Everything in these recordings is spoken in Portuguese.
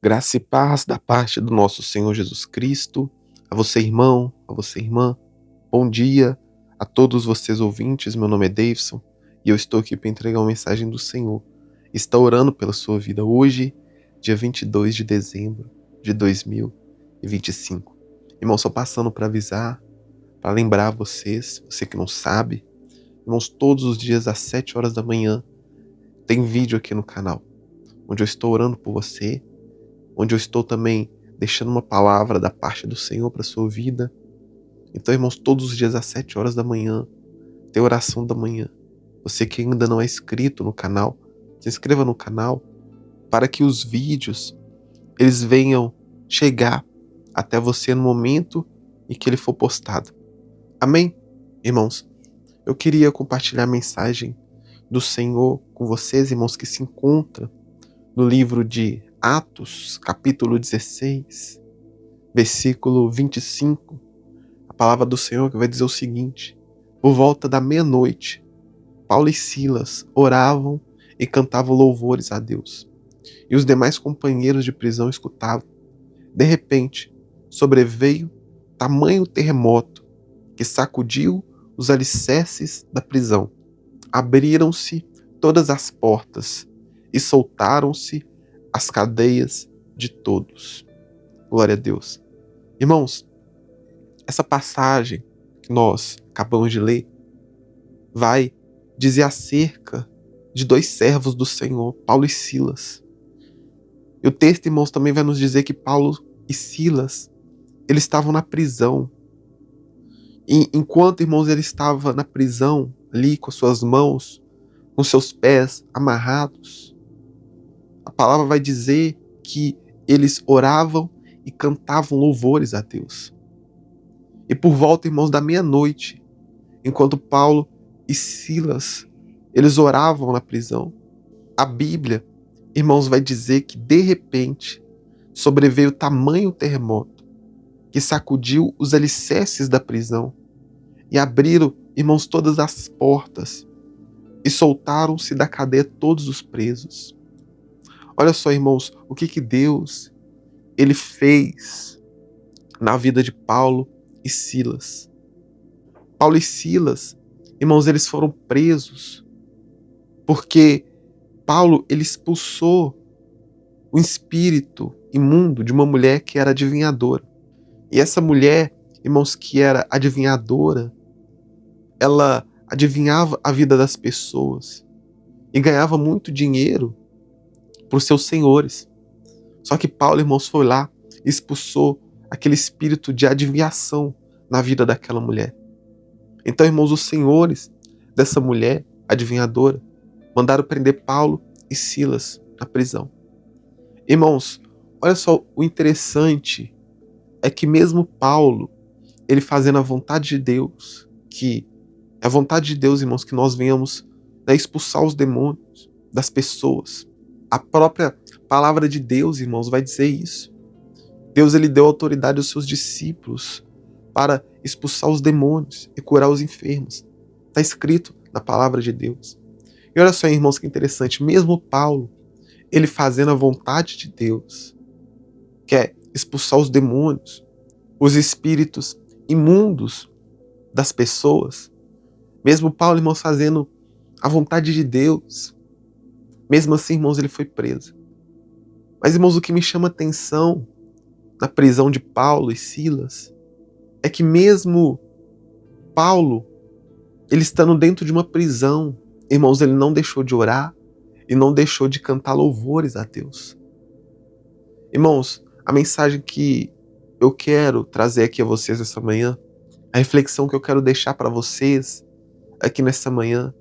Graça e paz da parte do nosso Senhor Jesus Cristo, a você, irmão, a você, irmã. Bom dia a todos vocês ouvintes. Meu nome é Davidson e eu estou aqui para entregar uma mensagem do Senhor. Está orando pela sua vida hoje, dia 22 de dezembro de 2025. Irmão, só passando para avisar, para lembrar vocês, você que não sabe, irmãos, todos os dias às 7 horas da manhã tem vídeo aqui no canal, onde eu estou orando por você, onde eu estou também deixando uma palavra da parte do Senhor para a sua vida. Então, irmãos, todos os dias às 7 horas da manhã, tem oração da manhã. Você que ainda não é inscrito no canal, se inscreva no canal para que os vídeos eles venham chegar até você no momento em que ele for postado. Amém? Irmãos, eu queria compartilhar a mensagem do Senhor com vocês, irmãos, que se encontra no livro de Atos, capítulo 16, versículo 25, a palavra do Senhor que vai dizer o seguinte: por volta da meia-noite, Paulo e Silas oravam e cantavam louvores a Deus, e os demais companheiros de prisão escutavam. De repente, sobreveio tamanho terremoto que sacudiu os alicerces da prisão. Abriram-se todas as portas e soltaram-se as cadeias de todos. Glória a Deus. Irmãos, essa passagem que nós acabamos de ler vai dizer acerca de dois servos do Senhor, Paulo e Silas. E o texto, irmãos, também vai nos dizer que Paulo e Silas, eles estavam na prisão. E enquanto, irmãos, ele estava na prisão, ali com suas mãos, com seus pés amarrados, a palavra vai dizer que eles oravam e cantavam louvores a Deus. E por volta, irmãos, da meia-noite, enquanto Paulo e Silas, eles oravam na prisão, a Bíblia, irmãos, vai dizer que de repente sobreveio tamanho terremoto que sacudiu os alicerces da prisão e abriram, irmãos, todas as portas e soltaram-se da cadeia todos os presos. Olha só, irmãos, o que Deus ele fez na vida de Paulo e Silas. Paulo e Silas, irmãos, eles foram presos porque Paulo ele expulsou o espírito imundo de uma mulher que era adivinhadora. E essa mulher, irmãos, que era adivinhadora, ela adivinhava a vida das pessoas e ganhava muito dinheiro para os seus senhores. Só que Paulo, irmãos, foi lá e expulsou aquele espírito de adivinhação na vida daquela mulher. Então, irmãos, os senhores dessa mulher adivinhadora mandaram prender Paulo e Silas na prisão. Irmãos, olha só, o interessante é que mesmo Paulo, ele fazendo a vontade de Deus, que é a vontade de Deus, irmãos, que nós venhamos expulsar os demônios das pessoas. A própria palavra de Deus, irmãos, vai dizer isso. Deus ele deu autoridade aos seus discípulos para expulsar os demônios e curar os enfermos. Está escrito na palavra de Deus. E olha só, irmãos, que interessante. Mesmo Paulo, ele fazendo a vontade de Deus, que é expulsar os demônios, os espíritos imundos das pessoas. Mesmo Paulo, irmãos, fazendo a vontade de Deus, mesmo assim, irmãos, ele foi preso. Mas, irmãos, o que me chama atenção na prisão de Paulo e Silas é que mesmo Paulo, ele estando dentro de uma prisão, irmãos, ele não deixou de orar e não deixou de cantar louvores a Deus. Irmãos, a mensagem que eu quero trazer aqui a vocês essa manhã, a reflexão que eu quero deixar para vocês aqui nessa manhã,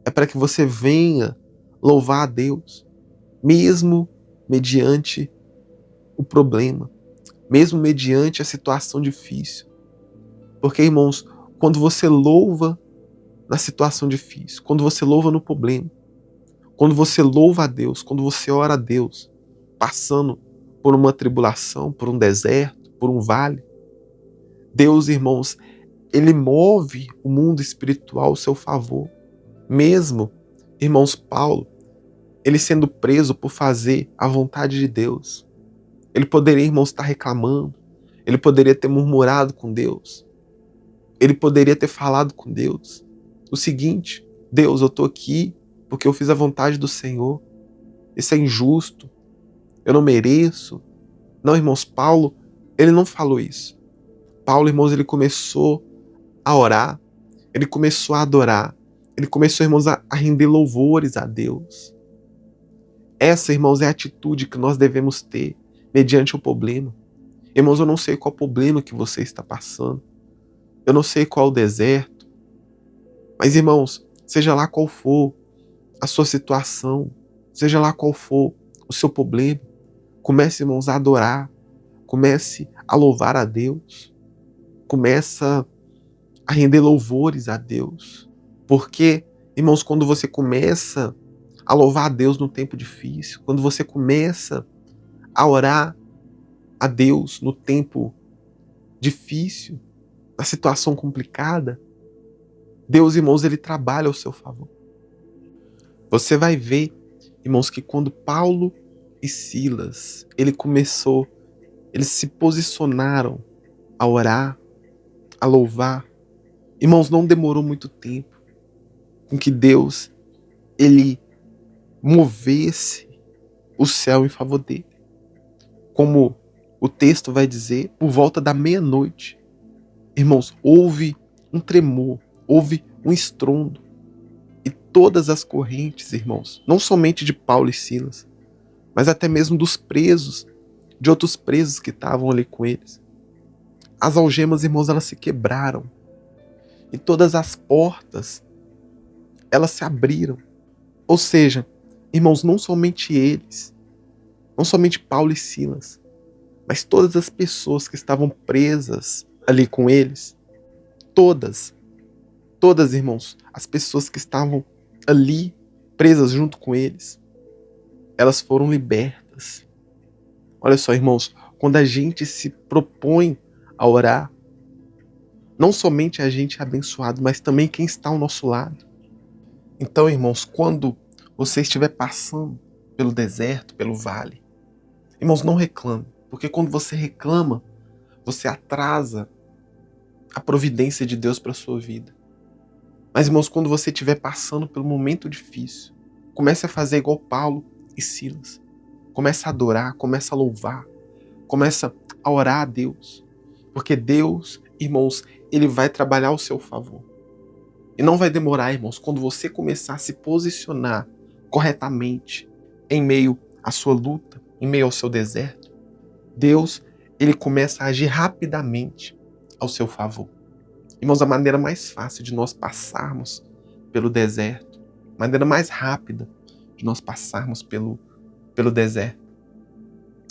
é para que você venha louvar a Deus, mesmo mediante o problema, mesmo mediante a situação difícil. Porque, irmãos, quando você louva na situação difícil, quando você louva no problema, quando você louva a Deus, quando você ora a Deus, passando por uma tribulação, por um deserto, por um vale, Deus, irmãos, ele move o mundo espiritual ao seu favor. Mesmo, irmãos, Paulo, ele sendo preso por fazer a vontade de Deus. Ele poderia, irmãos, estar reclamando, ele poderia ter murmurado com Deus, ele poderia ter falado com Deus o seguinte: Deus, eu estou aqui porque eu fiz a vontade do Senhor, isso é injusto, eu não mereço. Não, irmãos, Paulo, ele não falou isso. Paulo, irmãos, ele começou a orar, ele começou a adorar, ele começou, irmãos, a render louvores a Deus. Essa, irmãos, é a atitude que nós devemos ter mediante o problema. Irmãos, eu não sei qual problema que você está passando, eu não sei qual o deserto, mas, irmãos, seja lá qual for a sua situação, seja lá qual for o seu problema, comece, irmãos, a adorar, comece a louvar a Deus, começa a render louvores a Deus. Porque, irmãos, quando você começa a louvar a Deus no tempo difícil, quando você começa a orar a Deus no tempo difícil, na situação complicada, Deus, irmãos, ele trabalha ao seu favor. Você vai ver, irmãos, que quando Paulo e Silas, eles se posicionaram a orar, a louvar. Irmãos, não demorou muito tempo com que Deus, ele movesse o céu em favor dele. Como o texto vai dizer, por volta da meia-noite, irmãos, houve um tremor, houve um estrondo. E todas as correntes, irmãos, não somente de Paulo e Silas, mas até mesmo dos presos, de outros presos que estavam ali com eles. As algemas, irmãos, elas se quebraram. E todas as portas, elas se abriram. Ou seja, irmãos, não somente eles, não somente Paulo e Silas, mas todas as pessoas que estavam presas ali com eles, todas, irmãos, as pessoas que estavam ali presas junto com eles, elas foram libertas. Olha só, irmãos, quando a gente se propõe a orar, não somente a gente é abençoado, mas também quem está ao nosso lado. Então, irmãos, quando você estiver passando pelo deserto, pelo vale, irmãos, não reclame, porque quando você reclama, você atrasa a providência de Deus para a sua vida. Mas, irmãos, quando você estiver passando pelo momento difícil, comece a fazer igual Paulo e Silas. Comece a adorar, comece a louvar, comece a orar a Deus. Porque Deus, irmãos, ele vai trabalhar ao seu favor. E não vai demorar, irmãos, quando você começar a se posicionar corretamente em meio à sua luta, em meio ao seu deserto, Deus, ele começa a agir rapidamente ao seu favor. Irmãos, a maneira mais fácil de nós passarmos pelo deserto, a maneira mais rápida de nós passarmos pelo deserto,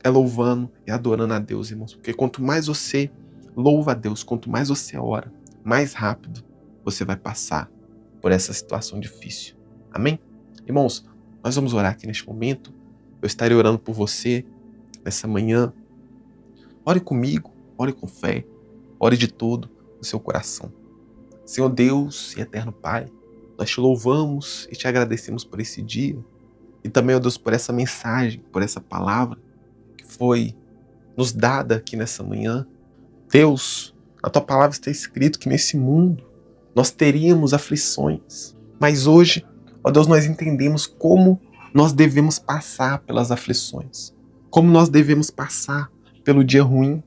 é louvando e adorando a Deus, irmãos. Porque quanto mais você louva a Deus, quanto mais você ora, mais rápido você vai passar por essa situação difícil. Amém? Irmãos, nós vamos orar aqui neste momento. Eu estarei orando por você nessa manhã. Ore comigo, ore com fé, ore de todo o seu coração. Senhor Deus e eterno Pai, nós te louvamos e te agradecemos por esse dia e também, ó Deus, por essa mensagem, por essa palavra que foi nos dada aqui nessa manhã. Deus, na tua palavra está escrito que nesse mundo nós teríamos aflições, mas hoje, ó Deus, nós entendemos como nós devemos passar pelas aflições, como nós devemos passar pelo dia ruim.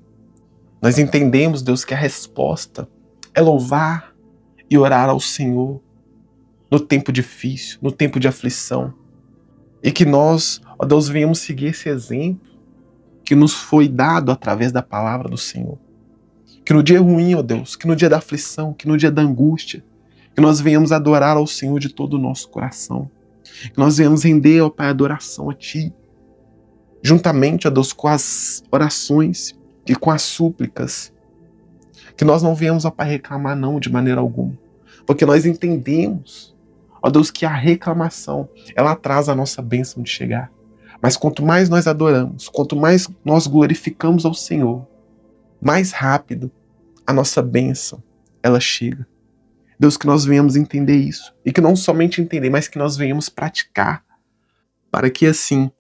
Nós entendemos, Deus, que a resposta é louvar e orar ao Senhor no tempo difícil, no tempo de aflição. E que nós, ó Deus, venhamos seguir esse exemplo que nos foi dado através da palavra do Senhor. Que no dia ruim, ó Deus, que no dia da aflição, que no dia da angústia, que nós venhamos adorar ao Senhor de todo o nosso coração. Que nós venhamos render, ó Pai, adoração a Ti, juntamente, ó Deus, com as orações e com as súplicas. Que nós não venhamos, ó Pai, reclamar não de maneira alguma. Porque nós entendemos, ó Deus, que a reclamação, ela atrasa a nossa bênção de chegar. Mas quanto mais nós adoramos, quanto mais nós glorificamos ao Senhor, mais rápido a nossa bênção, ela chega. Deus, que nós venhamos entender isso. E que não somente entender, mas que nós venhamos praticar. para que assim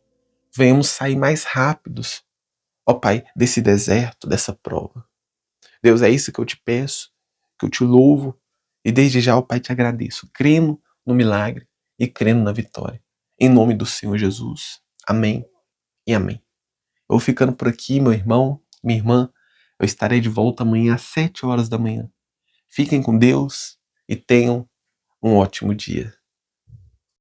venhamos sair mais rápidos, ó Pai, desse deserto, dessa prova. Deus, é isso que eu te peço, que eu te louvo e desde já, ó Pai, te agradeço, crendo no milagre e crendo na vitória. Em nome do Senhor Jesus. Amém e amém. Eu vou ficando por aqui, meu irmão, minha irmã. Eu estarei de volta amanhã às 7 horas da manhã. Fiquem com Deus e tenham um ótimo dia.